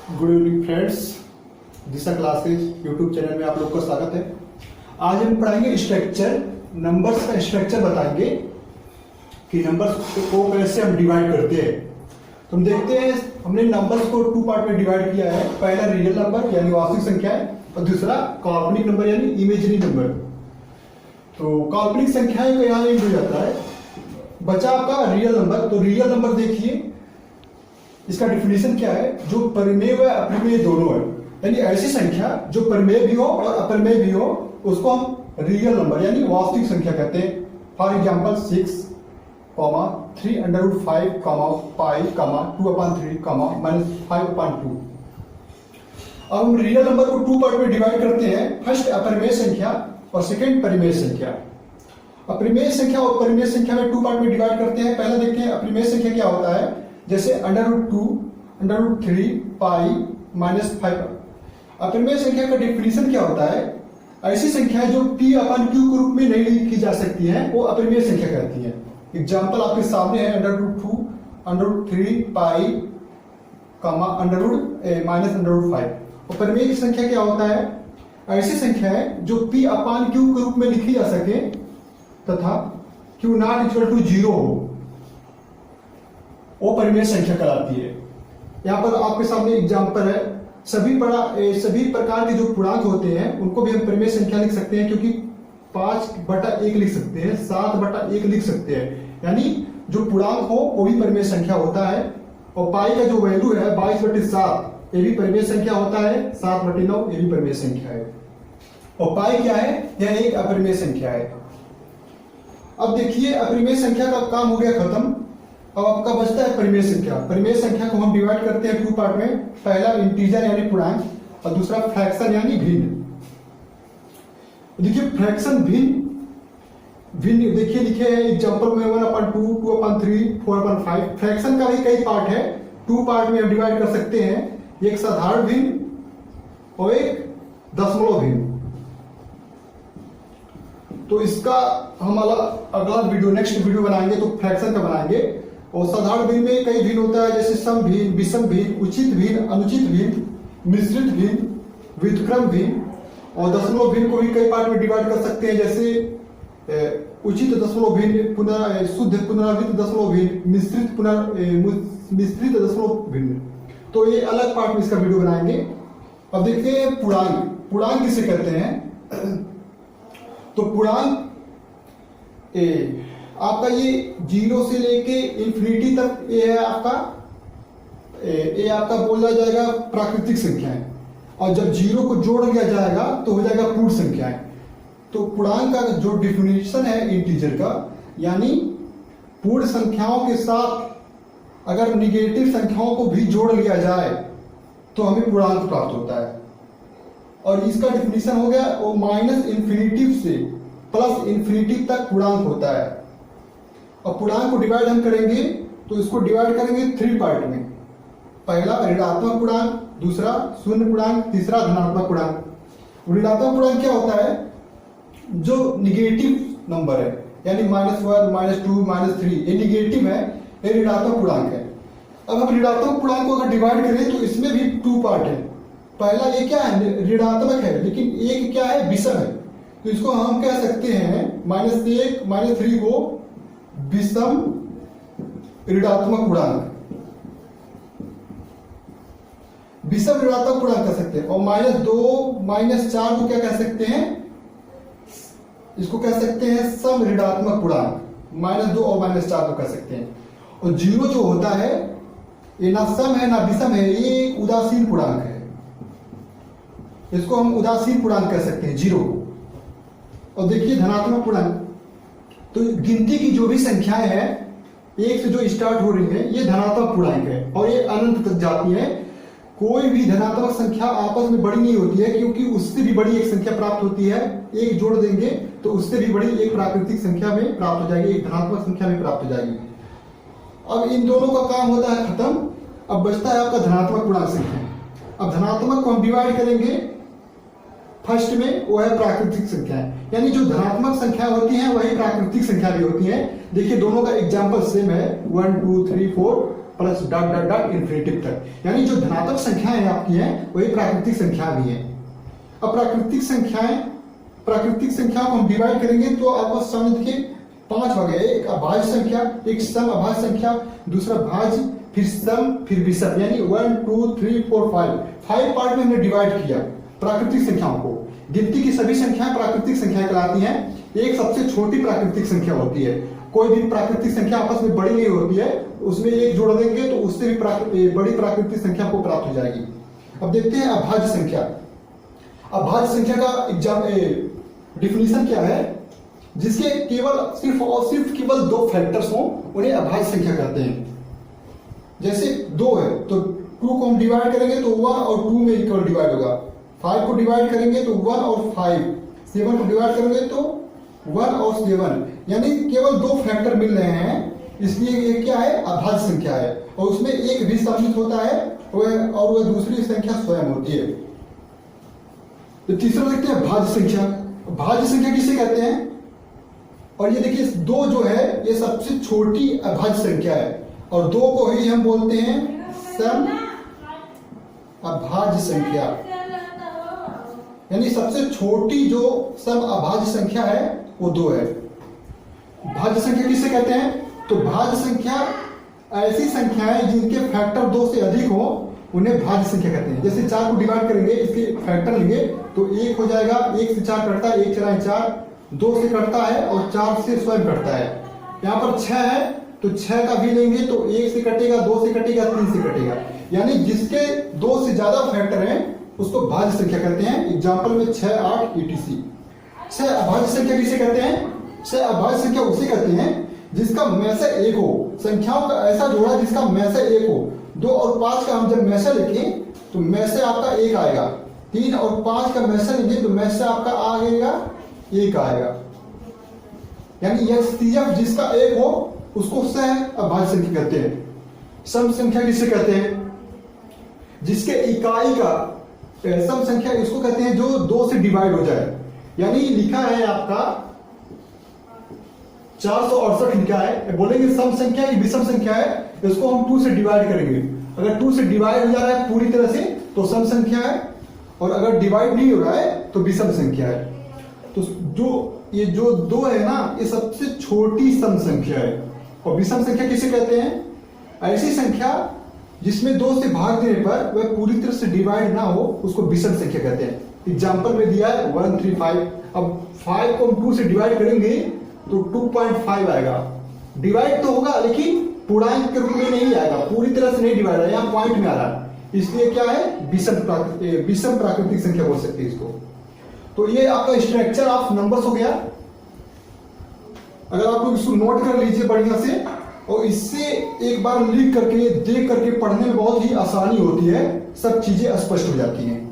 Good evening friends, दिशा classes YouTube channel में आप लोग का स्वागत है। आज हम पढ़ाएंगे स्ट्रक्चर, नंबर्स का स्ट्रक्चर बताएंगे कि नंबर्स को कैसे हम डिवाइड करते हैं। तो हम देखते हैं, हमने नंबर्स को टू पार्ट में डिवाइड किया है। पहला रियल नंबर यानी वास्तविक संख्या है और दूसरा काल्पनिक नंबर यानी इमेजिनरी नंबर। तो काल्पनिक संख्याएं को यहाँ हो जाता है, बचा आपका रियल नंबर। तो रियल नंबर देखिए, इसका डिफिनेशन क्या है, जो परिमेय व अपरिमेय दोनों है, यानी ऐसी संख्या जो परिमेय भी हो और अपरिमेय भी हो, उसको हम रियल नंबर यानी वास्तविक संख्या कहते हैं। फॉर एग्जांपल 6, 3√5, पाई, 2/3, -5/2। अब हम रियल नंबर को टू पार्ट में डिवाइड करते हैं। फर्स्ट अपरिमेय संख्या और सेकंड परिमेय संख्या। अपरिमेय संख्या और परिमेय संख्या में टू पार्ट में डिवाइड करते हैं। पहले देखते हैं अपरिमेय संख्या क्या होता है। जैसे √2, √3, पाई, -5। अपरिमेय संख्या का डिफिनीशन क्या होता है, ऐसी संख्या जो p/q के रूप में नहीं लिखी जा सकती है, वो अपरिमेय संख्या कहती है। एग्जाम्पल आपके सामने है, √2, √3, पाई, -√5। अपरिमेय की संख्या क्या होता है, ऐसी संख्या है जो p/q के रूप में लिखी जा सके तथा q ≠ 0 हो, वो परिमेय संख्या कहलाती है। यहाँ पर आपके सामने एग्जाम्पल है, सभी प्रकार के जो पूर्णांक होते हैं उनको भी हम परिमेय संख्या लिख सकते हैं, क्योंकि 5/1 लिख सकते हैं, 7/1 लिख सकते हैं, यानी जो पूर्णांक हो वो भी परिमेय संख्या होता है। और पाई का जो वैल्यू है 22/7, ये भी परिमेय संख्या होता है। 7/9 ये भी परिमेय संख्या है। और पाई क्या है, यह एक अपरिमेय संख्या है। अब देखिए, अपरिमेय संख्या का काम हो गया खत्म। अब आपका बचता है परिमेय संख्या। परिमेय संख्या को हम डिवाइड करते हैं टू पार्ट में। पहला इंटीजर यानी पूर्णांक और दूसरा फ्रैक्शन यानी भिन्न। देखिए फ्रैक्शन भिन्न देखिए लिखे हैं एग्जांपल में 1/2, 2/3, 4/5। फ्रैक्शन का भी कई पार्ट है, टू पार्ट में हम डिवाइड कर सकते हैं। एक साधारण भिन्न और एक दशमलव भिन्न। तो इसका हम अगला वीडियो, नेक्स्ट वीडियो बनाएंगे तो फ्रैक्शन का बनाएंगे। और साधारण भिन्न में कई भिन्न होता है, जैसे सम भिन्न, विषम भिन्न, उचित भिन्न, अनुचित भिन्न, मिश्रित भिन्न, व्युत्क्रम भिन्न। और दशमलव भिन्न को भी कई पार्ट में डिवाइड कर सकते हैं, जैसे उचित दशमलव भिन्न, शुद्ध पुनरावृत्त दशमलव भिन्न, मिश्रित दशमलव भिन्न। तो ये अलग पार्ट में इसका वीडियो बनाएंगे। अब देखते हैं पूर्णांक किसे कहते हैं। तो पूर्णांक आपका ये 0 से लेके इंफिनिटी तक ये है आपका बोला जाएगा प्राकृतिक संख्याएं। और जब 0 को जोड़ दिया जाएगा तो हो जाएगा पूर्ण संख्याएं। तो पूर्णांक का जो डिफिनेशन है इंटीजर का, यानी पूर्ण संख्याओं के साथ अगर निगेटिव संख्याओं को भी जोड़ लिया जाए तो हमें पूर्णांक प्राप्त होता है। और इसका डिफिनेशन हो गया, वो -इन्फिनिटी से +इन्फिनिटी तक पूर्णांक होता है। और पूर्णांक को डिवाइड हम करेंगे तो इसको डिवाइड करेंगे 3 पार्ट में। पहला ऋणात्मक पूर्णांक, दूसरा शून्य पूर्णांक, तीसरा धनात्मक पूर्णांक। ऋणात्मक पूर्णांक क्या होता है, जो निगेटिव नंबर है, यानी -1, -2, -3, ये निगेटिव है, ये ऋणात्मक पूर्णांक है। अब हम ऋणात्मक पूर्णांक को अगर डिवाइड करें तो इसमें भी 2 पार्ट है। पहला ये क्या है, ऋणात्मक है, लेकिन एक क्या है, विषम है। तो इसको हम कह सकते हैं -1, -3 को विषम ऋणात्मक पूर्णांक, विषम ऋणात्मक पूर्णांक कह सकते हैं। और -2, -4 को क्या कह सकते हैं, इसको कह सकते हैं सम ऋणात्मक पूर्णांक। -2 और -4 को कह सकते हैं। और 0 जो होता है, ये ना सम है ना विषम है, ये एक उदासीन पूर्णांक है। इसको हम उदासीन पूर्णांक कह सकते हैं 0 को। और देखिए धनात्मक पूर्णांक, तो गिनती की जो भी संख्याएं हैं 1 से जो स्टार्ट हो रही है, ये धनात्मक पूर्णांक है और ये अनंत तक जाती है। कोई भी धनात्मक संख्या आपस में बड़ी नहीं होती है, क्योंकि उससे भी बड़ी एक संख्या प्राप्त होती है। एक जोड़ देंगे तो उससे भी बड़ी एक प्राकृतिक संख्या में प्राप्त हो जाएगी, एक धनात्मक संख्या में प्राप्त हो जाएगी। अब इन दोनों का काम होता है खत्म। अब बचता है आपका धनात्मक पूर्णांक संख्या। अब धनात्मक को हम डिवाइड करेंगे फर्स्ट में, वो है प्राकृतिक संख्याएं, यानी जो धनात्मक संख्या होती हैं वही प्राकृतिक संख्या भी होती हैं। देखिए दोनों का एग्जाम्पल सेम है, 1, 2, 3, 4। Plus dot dot dot infinitive तक, यानी जो धनात्मक संख्याएं आपकी हैं वही प्राकृतिक संख्या भी है। अब प्राकृतिक संख्या को हम डिवाइड करेंगे तो आपको सामने देखिए 5 भाग है, एक अभाज्य संख्या, एक सम अभाज्य संख्या, दूसरा भाज्य, फिर सम, फिर विषम, यानी 1 2 3 4 5 पार्ट में हमने डिवाइड किया प्राकृतिक संख्याओं को। गिनती की सभी संख्याएं प्राकृतिक संख्याएं कहलाती हैं। एक सबसे छोटी प्राकृतिक संख्या होती है, कोई भी प्राकृतिक संख्या आपस में बड़ी नहीं होती है, उसमें एक जोड़ देंगे तो उससे भी बड़ी प्राकृतिक संख्या को प्राप्त हो जाएगी। अब देखते हैं अभाज्य संख्या। अभाज्य संख्या का डिफिनीशन क्या है? जिसके केवल सिर्फ और सिर्फ केवल 2 फैक्टर्स हो उन्हें अभाज्य संख्या कहते हैं। जैसे 2 है तो 2 को हम डिवाइड करेंगे तो 1 और 2 में इक्वल डिवाइड होगा, 5 को डिवाइड करेंगे तो 1 और 5, 7 को डिवाइड करेंगे तो 1 और 7, यानी केवल 2 फैक्टर मिल रहे हैं, इसलिए ये क्या है? अभाज्य संख्या है। और उसमें एक भी सम्मिलित होता है और वह दूसरी संख्या स्वयं होती है। तो तीसरा देखते हैं भाज्य संख्या। भाज्य संख्या किसे कहते हैं? और ये देखिए 2 जो है ये सबसे छोटी अभाज्य संख्या है और 2 को ही हम बोलते हैं सम अभाज्य संख्या, यानी सबसे छोटी जो सम अभाज्य संख्या है वो 2 है। भाज्य संख्या किसे कहते हैं? तो भाज्य संख्या ऐसी संख्याएं जिनके फैक्टर 2 से अधिक हो उन्हें भाज्य संख्या कहते हैं। जैसे 4 को डिवाइड करेंगे, इसके फैक्टर लेंगे तो 1 हो जाएगा, 1 से 4 कटता है, 1 4 4, 2 से कटता है और 4 से स्वयं कटता है। यहाँ पर 6 है तो 6 का भी लेंगे तो 1 से कटेगा, 2 से कटेगा, 3 से कटेगा, यानी जिसके 2 से ज्यादा फैक्टर हैं उसको भाज्य संख्या कहते हैं। एग्जाम्पल में 6 8 etc। 6 अभाज्य संख्या किसे कहते हैं? 6 अभाज्य संख्या उसे कहते हैं जिसका में से एक हो, संख्याओं का ऐसा जोड़ा जिसका में से एक हो। 2 और 5 का हम जब में से लिखें तो में से आपका 1 आएगा, 3 और 5 का में से लेंगे तो में से आपका आएगा 1 आएगा, यानी यह CF जिसका 1 हो उसको सह अभाज्य संख्या कहते हैं। सम संख्या किसे कहते हैं? जिसके इकाई का सम संख्या इसको कहते हैं जो 2 से डिवाइड हो जाए, यानी लिखा है आपका 468 लिखा है, बोलेंगे सम संख्या की विषम संख्या है, इसको हम 2 से डिवाइड करेंगे। अगर 2 से डिवाइड हो जा रहा है पूरी तरह से तो सम संख्या है, और अगर डिवाइड नहीं हो रहा है तो विषम संख्या है। तो ये जो 2 है ना, ये सबसे छोटी सम संख्या है। और विषम संख्या किसे कहते हैं? ऐसी संख्या जिसमें 2 से भाग देने पर वह पूरी तरह से डिवाइड ना हो उसको विषम संख्या कहते हैं। एग्जाम्पल में दिया है 1 3 5। अब 5 को हम 2 से डिवाइड करेंगे तो 2.5 आएगा। डिवाइड तो होगा लेकिन पूर्णांक के रूप में नहीं आएगा, पूरी तरह से नहीं डिवाइड है, यहाँ पॉइंट में आ रहा है, इसलिए क्या है? विषम प्राकृतिक संख्या बोल सकते हैं इसको। तो ये आपका स्ट्रक्चर ऑफ नंबर्स हो गया। अगर आप लोग इसको नोट कर लीजिए बढ़िया से, और इससे एक बार लिख करके देख करके पढ़ने में बहुत ही आसानी होती है, सब चीजें स्पष्ट हो जाती हैं।